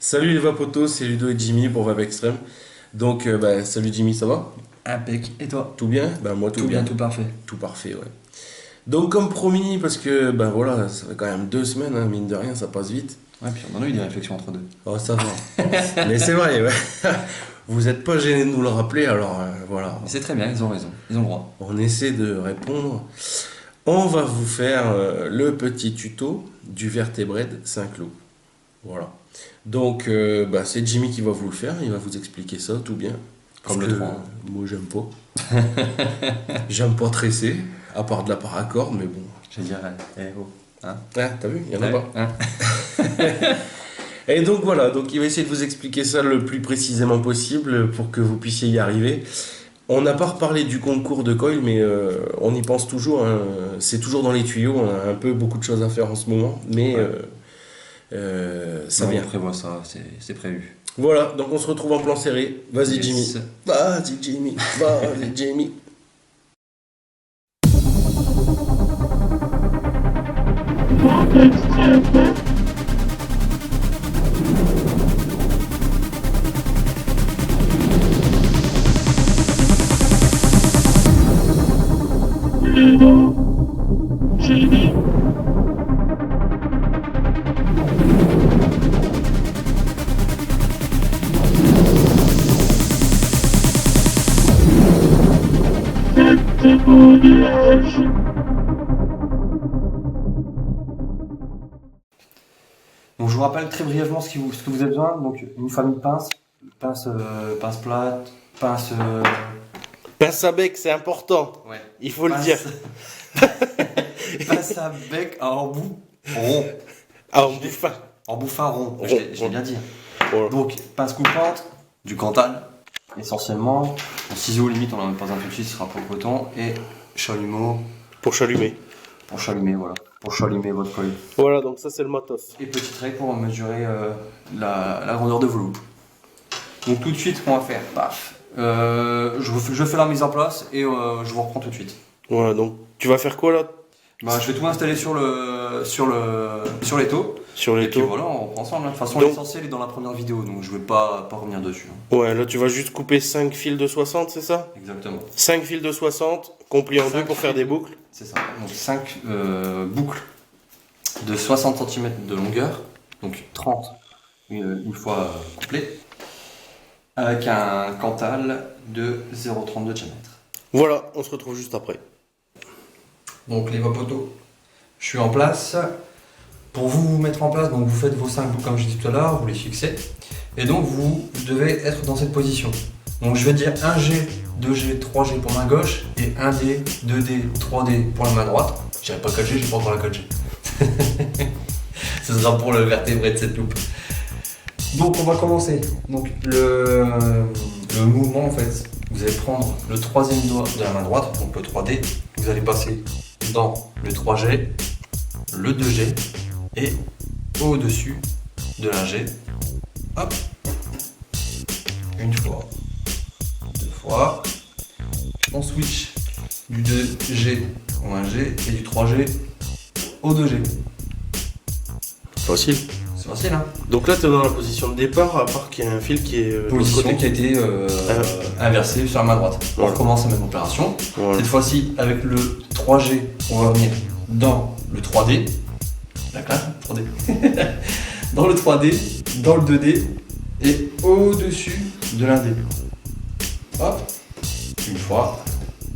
Salut les vapotos, c'est Ludo et Jimmy pour Vape Extrême. Donc, salut Jimmy, ça va? Impec. Et toi? Tout bien? Ben moi tout Tout bien. bien, tout parfait. Tout parfait, ouais. Donc comme promis, parce que ben voilà, ça fait quand même 2 semaines, hein, mine de rien, ça passe vite. Ouais, puis on en a eu des réflexions entre deux. Oh ça va. Mais c'est vrai, ouais. Vous êtes pas gênés de nous le rappeler, alors voilà. Mais c'est très bien, ils ont raison, ils ont le droit. On essaie de répondre. On va vous faire le petit tuto du vertébrate Saint-Cloud. Voilà. Donc c'est Jimmy qui va vous le faire, il va vous expliquer ça tout bien. Comme Parce le que 3. moi j'aime pas. J'aime pas tresser, à part de la paracorde, mais bon. Je dirais, oh. Hein? Ah, t'as vu, il y en a Ouais, pas. hein? Et donc voilà, donc il va essayer de vous expliquer ça le plus précisément possible pour que vous puissiez y arriver. On n'a pas reparlé du concours de coil, mais on y pense toujours, hein. C'est toujours dans les tuyaux, on a un peu beaucoup de choses à faire en ce moment, mais Ouais. ça Non, vient. on prévoit ça, c'est prévu. Voilà, donc on se retrouve en plan serré. Vas-y Yes. Jimmy. Vas-y Jimmy. Vas-y Jimmy. Donc je vous rappelle très brièvement ce que vous avez besoin. Donc une famille de pinces, pince plate, pince... Pince à bec, c'est important. Ouais. Il faut le Pince- dire. pince à bec à embout rond. Ah, on bouffe pas. Embout fin rond, Rond, je l'ai bien dit. Voilà. Donc, pince coupante, du Cantal, essentiellement. En ciseaux, limite, on en a pas un tout de suite, ce sera pour le coton. Et chalumeau, Pour chalumer. pour chalumer, voilà. Pour chalumer votre colle. Voilà, donc ça c'est le matos. Et petite règle pour mesurer la grandeur de vos loupes. Donc, tout de suite, ce qu'on va faire, paf. Je fais la mise en place et je vous reprends tout de suite. Voilà, donc tu vas faire quoi là? Bah, je vais tout installer sur l'étau. Sur les Et puis taux. voilà, on reprend ensemble. De toute façon, Donc- l'essentiel est dans la première vidéo, donc je vais pas revenir dessus. Hein. Ouais, là tu vas juste couper 5 fils de 60, c'est ça? Exactement. 5 fils de 60, complis en deux Cinq pour faire fils. des boucles. C'est ça. Donc 5 boucles de 60 cm de longueur, donc 30 une fois complet, avec un Cantal de 0,32 de diamètre. Voilà, on se retrouve juste après. Donc les vapotos, je suis en place. Pour vous mettre en place, donc vous faites vos 5 boucles comme je disais tout à l'heure, vous les fixez, et donc vous devez être dans cette position. Donc je vais dire 1G, 2G, 3G pour main gauche, et 1D, 2D, 3D pour la main droite. Je dirais pas 4G, j'ai pas encore la 4G. Ce sera pour le vertébré de cette loupe. Donc on va commencer. Donc le mouvement en fait, vous allez prendre le troisième doigt de la main droite, donc le 3D, vous allez passer dans le 3G, le 2G et au-dessus de la G. Hop. Une fois, deux fois. On switch du 2G au 1G et du 3G au 2G. Facile. C'est facile, hein? Donc là, tu es dans la position de départ, à part qu'il y a un fil qui est de l'autre Position côté. qui a été inversée sur la main droite. On Voilà. recommence la même opération. Voilà. Cette fois-ci, avec le 3G, on va venir dans le 3D. La classe, 3D. Dans le 3D, dans le 2D et au-dessus de l'un-D. Hop. Une fois,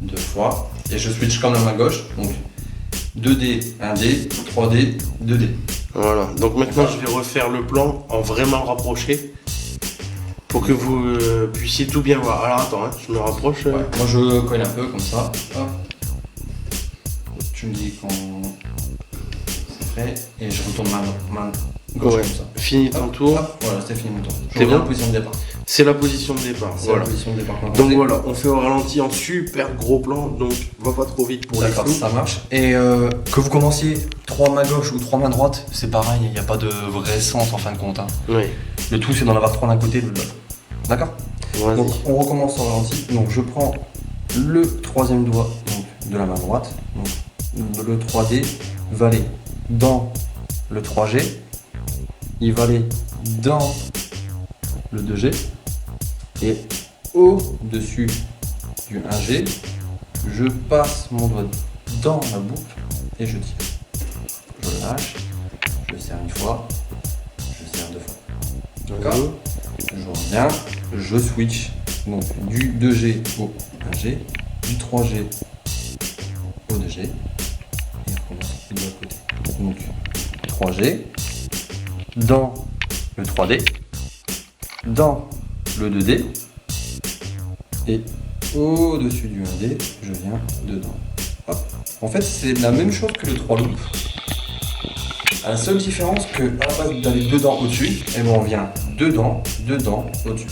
deux fois. Et je switch comme la main gauche. Donc 2D, 1D, 3D, 2D. Voilà, donc maintenant je vais refaire le plan en vraiment rapproché pour que vous puissiez tout bien voir. Alors attends, hein, je me rapproche. Ouais, moi je colle un peu comme ça. Hop. Tu me dis quand c'est prêt et je retourne main gauche Ouais. comme ça. Finis ton Hop, tour. hop, voilà, c'était fini mon tour. Je C'est reviens bon en position de départ. C'est la position de départ. C'est Voilà. la position de départ. Donc voilà, on fait au ralenti en super gros plan, donc va pas trop vite pour les D'accord, flous. ça marche. Et que vous commenciez 3 mains gauche ou 3 mains droite, c'est pareil, il n'y a pas de vrai sens en fin de compte. Hein. Oui, Le tout c'est d'en avoir 3 d'un côté et de l'autre. D'accord. vas-y. Donc on recommence en ralenti. Donc je prends le troisième doigt donc, de la main droite. Donc, le 3D va aller dans le 3G. Il va aller dans le 2G et au-dessus du 1G, je passe mon doigt dans la boucle et je tire. Je lâche, je serre une fois, je serre deux fois. D'accord ? Je reviens, je switch donc du 2G au 1G, du 3G au 2G et on recommence de l'autre côté. Donc 3G dans le 3D, dans le 2D et au-dessus du 1D, je viens dedans. Hop. En fait, c'est la même chose que le 3 loop. À la seule différence que à la base d'aller dedans au-dessus, et ben on vient dedans, au-dessus.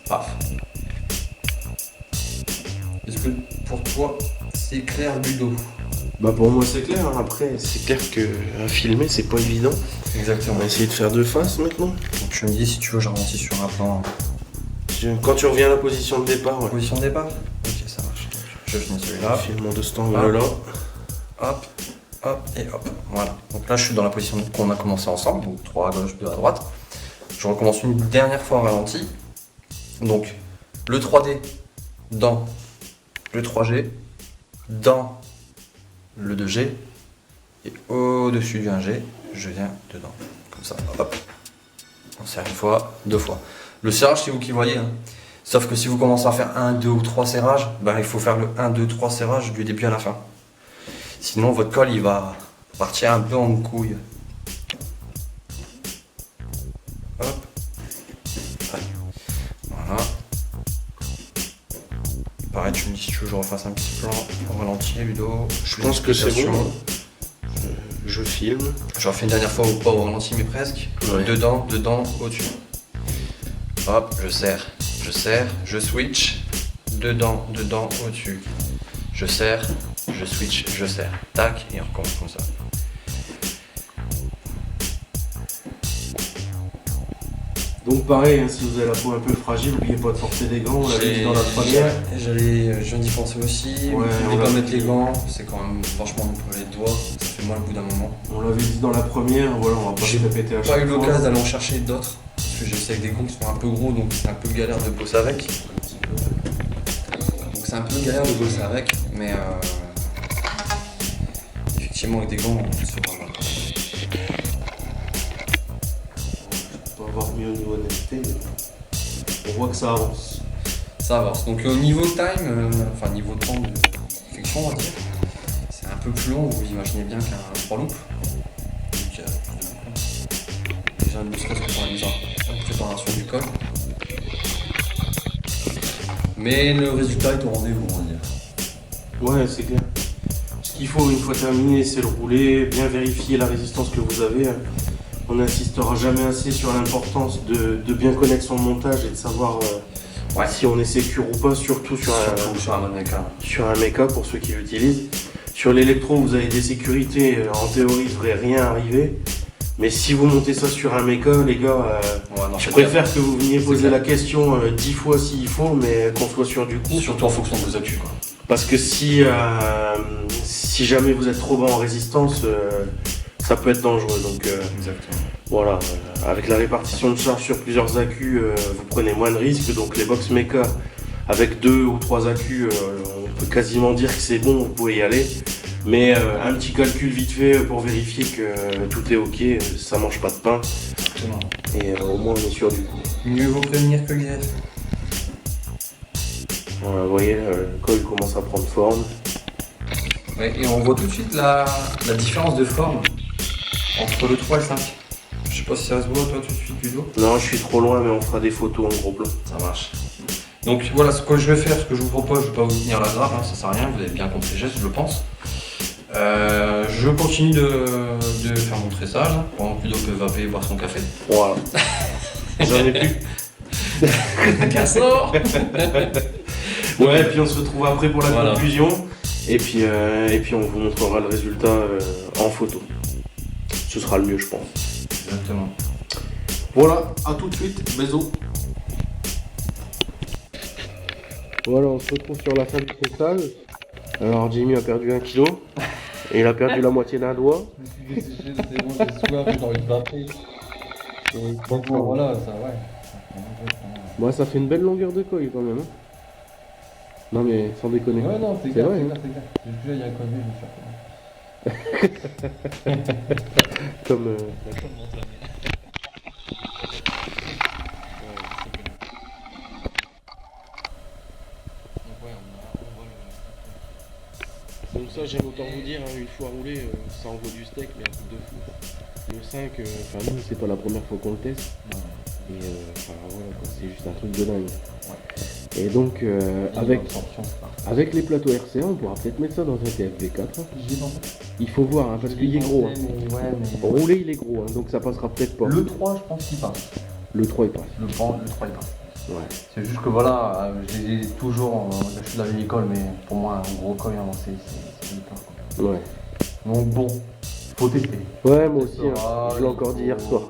Paf. Est-ce que pour toi c'est clair, Ludo? Bah pour moi c'est clair, hein. Après c'est clair que à filmer c'est pas évident. Exactement. On va essayer de faire deux faces maintenant. Donc tu me dis si tu veux, je ralentis sur un plan. Quand tu reviens à la position de départ, ouais. Position de départ. Ok, ça marche. Donc, je finis celui-là. Filmons de cet angle-là. Hop, hop et hop. Voilà. Donc là, je suis dans la position qu'on a commencé ensemble. Donc 3 à gauche, 2 à droite. Je recommence une dernière fois en ralenti. Donc le 3D dans le 3G, dans le 2G et au-dessus du 1G, je viens dedans. Comme ça, hop. On serre une fois, deux fois. Le serrage, c'est vous qui voyez. Hein. Sauf que si vous commencez à faire 1, 2 ou 3 serrages, ben, il faut faire le 1, 2, 3 serrages du début à la fin. Sinon, votre colle, il va partir un peu en couille. Hop. Voilà. Pareil, tu me dis si tu veux que je refasse un petit plan en ralenti, Ludo. Je pense que c'est bon. Je filme. Je refais une dernière fois, pas au ralenti, mais presque. Ouais. Dedans, au-dessus. Hop, je serre, je switch. Dedans, au-dessus. Je serre, je switch, je serre. Tac, et on recommence comme ça. Donc pareil, hein, si vous avez la peau un peu fragile, n'oubliez pas de porter des gants, on l'avait dit dans la première. Je viens d'y penser aussi. Ouais, N'oubliez pas de mettre les gants, c'est quand même franchement pour les doigts, ça fait mal au bout d'un moment. On l'avait dit dans la première, voilà, on va pas se répéter à chaque fois. J'ai pas eu l'occasion d'aller en chercher d'autres, parce que j'essaie avec des gants qui sont un peu gros, donc c'est un peu galère de bosser avec. Donc c'est un peu galère de bosser avec, mais effectivement avec des gants, c'est pas mal. On va voir mieux au niveau netteté, mais on voit que ça avance. Ça avance. Donc au niveau time, enfin niveau temps de confection, on va dire, c'est un peu plus long, vous imaginez bien qu'un 3 loop. Donc déjà ne serait-ce que pour la mise en préparation du col. Mais le résultat est au rendez-vous, on va dire. Ouais, c'est clair. Ce qu'il faut une fois terminé, c'est le rouler, bien vérifier la résistance que vous avez. On n'insistera jamais assez sur l'importance de bien connaître son montage et de savoir si on est sécure ou pas, surtout sur un mecha pour ceux qui l'utilisent. Sur l'électro, vous avez des sécurités, en théorie, il ne devrait rien arriver. Mais si vous montez ça sur un mecha, les gars, je préfère que vous veniez poser la question 10 fois s'il faut, mais qu'on soit sûr du coup. Surtout en fonction de vos actus, quoi. Parce que si jamais vous êtes trop bas en résistance, ça peut être dangereux. Donc Exactement. voilà, avec la répartition de charge sur plusieurs accus, vous prenez moins de risques. Donc les box mecha avec 2 ou 3 accus, on peut quasiment dire que c'est bon, vous pouvez y aller. Mais un petit calcul vite fait pour vérifier que tout est ok, ça mange pas de pain. Exactement. Et au moins on est sûr du coup. Mieux vaut prévenir que guérir. Voilà, vous voyez, le col commence à prendre forme. Ouais, et on voit tout de suite la différence de forme entre le 3 et le 5. Je sais pas si ça se voit toi tout de suite, Ludo. Non, je suis trop loin, mais on fera des photos en gros plan. Ça marche. Donc voilà ce que je vais faire, ce que je vous propose, je ne vais pas vous tenir la grappe, hein, ça sert à rien, vous avez bien compris les gestes, je pense. Je continue de faire mon tressage pendant que Ludo peut vaper et boire son café. Voilà. J'en ai plus. Cassor. Ouais, et puis on se retrouve après pour la Voilà. conclusion. Et puis on vous montrera le résultat en photo. Ce sera le mieux, je pense. Exactement. Voilà, à tout de suite, bisous. Voilà, on se retrouve sur la fin du tressage. Alors Jimmy a perdu 1 kg et il a perdu la moitié d'un doigt. C'est bon, j'ai soif, j'ai envie de vaper. Donc bon, voilà, ça, ouais. Moi, ça fait une belle longueur de coil quand même. Hein. Non, mais sans déconner. Ouais, non, c'est C'est clair, vrai. c'est Hein. clair, c'est clair. Juste là, il y a un connu, je me Comme. Donc ça, j'aime autant vous dire, hein, une fois roulé, ça envoie du steak, mais un truc de fou. Le 5, enfin nous, c'est pas la première fois qu'on le teste. Et enfin voilà, quoi, c'est juste un truc de dingue. Ouais. Et donc, Et avec, une sanction, c'est parti. avec les plateaux RCA, on pourra peut-être mettre ça dans un TFV4. J'y ai pensé. Il faut voir, hein, parce qu'il est gros. Hein. Ouais, mais... Roulé, il est gros, hein, donc ça passera peut-être pas. Le 3, je pense qu'il passe. Le 3, il passe. Le 3, il passe. Ouais. C'est juste que voilà, je les ai toujours, je suis de la vieille école, mais pour moi, un gros coil, c'est hyper, quoi. Ouais. Donc bon, faut tester. Ouais, moi aussi, hein. Ah, Je l'ai encore dit hier soir.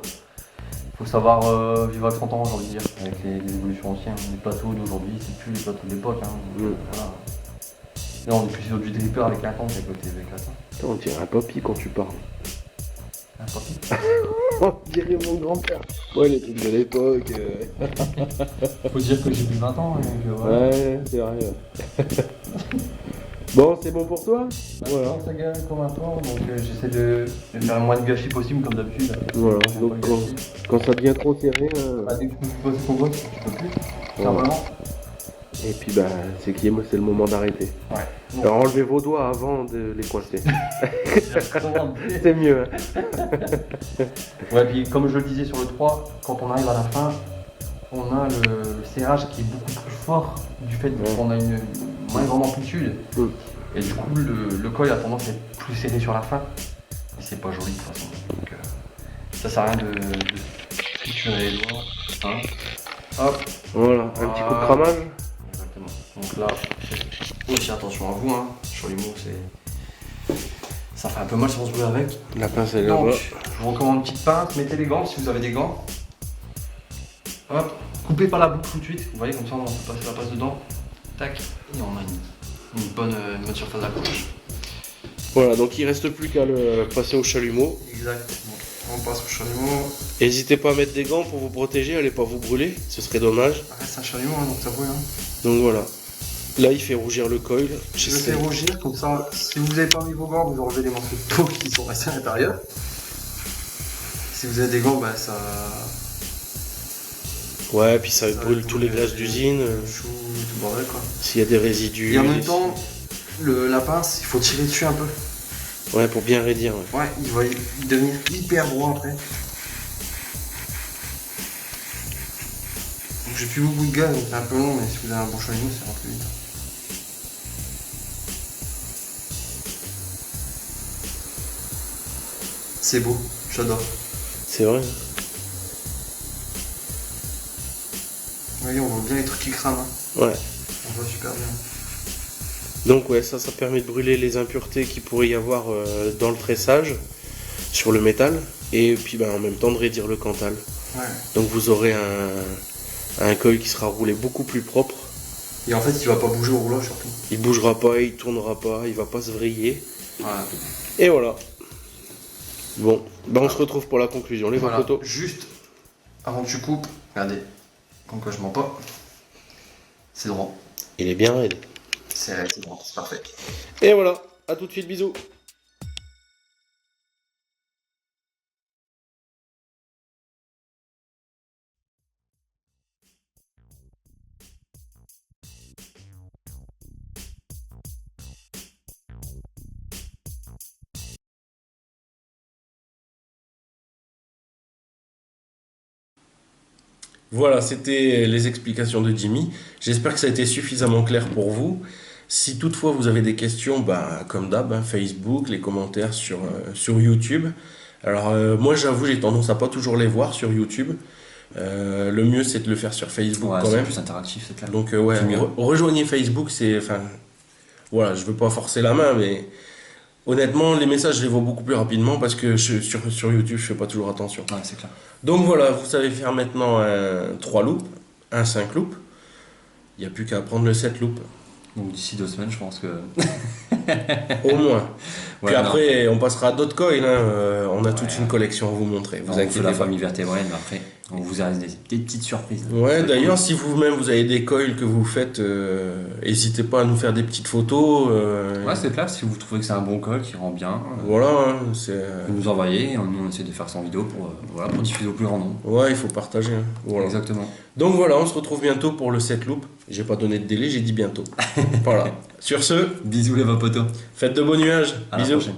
Faut savoir vivre à 30 ans, j'ai envie de dire, avec les évolutions anciennes. Les plateaux d'aujourd'hui, c'est plus les plateaux de l'époque. Hein. Donc, voilà. Là, on est plus sur du dripper avec la tente, avec le TV4. Putain, on dirait un papy quand tu parles. Un papy. On dirait mon grand-père. Ouais, les trucs de l'époque. Faut dire que j'ai plus de 20 ans, donc voilà. Ouais, c'est vrai. Bon, c'est bon pour toi? Voilà, ça gagne comme un porc, donc j'essaie de faire le moins de gâchis possible comme d'habitude. Voilà, J'aime donc pas le gâchis. quand ça devient trop serré, Bah, dès que tu peux passer ton vote, tu peux plus. Simplement. et puis bah c'est le moment d'arrêter. Ouais. Alors enlevez vos doigts avant de les coincer. Ouais, C'est mieux. Hein. puis comme je le disais sur le 3, quand on arrive à la fin, on a le serrage qui est beaucoup plus fort du fait qu'on a une moins grande amplitude. Et du coup, le col a tendance à être plus serré sur la fin. Et c'est pas joli de toute façon. Donc, ça sert à rien de triturer les doigts. Hein. Hop. Voilà, un petit coup de cramage. Exactement. Donc là, aussi attention à vous. Hein. Chalumeau, ça fait un peu mal si on se brûle avec. La pince elle est Donc, là-bas. je vous recommande une petite pince. Mettez les gants si vous avez des gants. Hop. Coupez pas la boucle tout de suite. Vous voyez, comme ça, on peut passer la pince dedans. Tac. Et on a une bonne surface d'accroche. Voilà, donc il reste plus qu'à le passer au chalumeau. Exact. On passe au chalumeau. N'hésitez pas à mettre des gants pour vous protéger, allez pas vous brûler, ce serait dommage. C'est un chalumeau, hein, donc ça brûle. Hein. Donc voilà. Là il fait rougir le coil. Je le fais rougir, comme ça, si vous n'avez pas mis vos gants, vous enlevez les morceaux de peau qui sont restés à l'intérieur. Si vous avez des gants, bah ça. Ouais, puis ça brûle tous les glaces d'usine. Chou, tout bordel quoi. S'il y a des résidus. Et en même temps, la pince, il faut tirer dessus un peu. Ouais, pour bien raidir. Ouais. Ouais, il va devenir hyper droit après. Donc j'ai plus beaucoup de gaz, donc c'est un peu long, mais si vous avez un bon chalumeau, ça va plus vite. C'est beau, j'adore. C'est vrai. Vous voyez, on voit bien les trucs qui crament. Hein. Ouais. On voit super bien. Donc ouais, ça permet de brûler les impuretés qu'il pourrait y avoir dans le tressage, sur le métal, et puis en même temps de raidir le Cantal. Ouais. Donc vous aurez un coil qui sera roulé beaucoup plus propre. Et en fait, il va pas bouger au roulage surtout. Il bougera pas, il tournera pas, il va pas se vriller. Voilà. Et voilà. Bon, on se retrouve pour la conclusion, les photos. Juste avant que tu coupes, regardez, comme quoi je mens pas, c'est droit. Il est bien raide. C'est droit, c'est parfait. Et voilà, à tout de suite, bisous. Voilà, c'était les explications de Jimmy. J'espère que ça a été suffisamment clair pour vous. Si toutefois vous avez des questions, comme d'hab, hein, Facebook, les commentaires sur YouTube. Alors moi j'avoue j'ai tendance à pas toujours les voir sur YouTube. Le mieux c'est de le faire sur Facebook quand même. C'est plus interactif, c'est clair. Donc C'est mieux. rejoignez Facebook, voilà, je veux pas forcer la main, mais honnêtement les messages je les vois beaucoup plus rapidement parce que sur YouTube je fais pas toujours attention. Ouais, c'est clair. Donc voilà, vous savez faire maintenant un 3 loops, un 5 loops. Il n'y a plus qu'à prendre le 7 loops. Donc d'ici 2 semaines, je pense que. Au moins. Puis Ouais, après, on passera à d'autres coils. Hein. On a toute Ouais. une collection à vous montrer. Vous on fait inquiétez la pas. famille vertébrale, mais après, on vous a des petites surprises. Ouais, C'est d'ailleurs, cool. si vous-même vous avez des coils que vous faites, n'hésitez pas à nous faire des petites photos. Ouais, c'est clair, si vous trouvez que c'est un bon col qui rend bien, Voilà, hein, c'est. vous nous envoyez, et nous on essaie de faire ça en vidéo pour, voilà, pour diffuser au plus grand nombre. Ouais, il faut partager. Hein. Voilà. Exactement. Donc voilà, on se retrouve bientôt pour le set loop. J'ai pas donné de délai, j'ai dit bientôt. Voilà. Sur ce, Bisous les potos. faites de beaux nuages. À la Bisous. prochaine.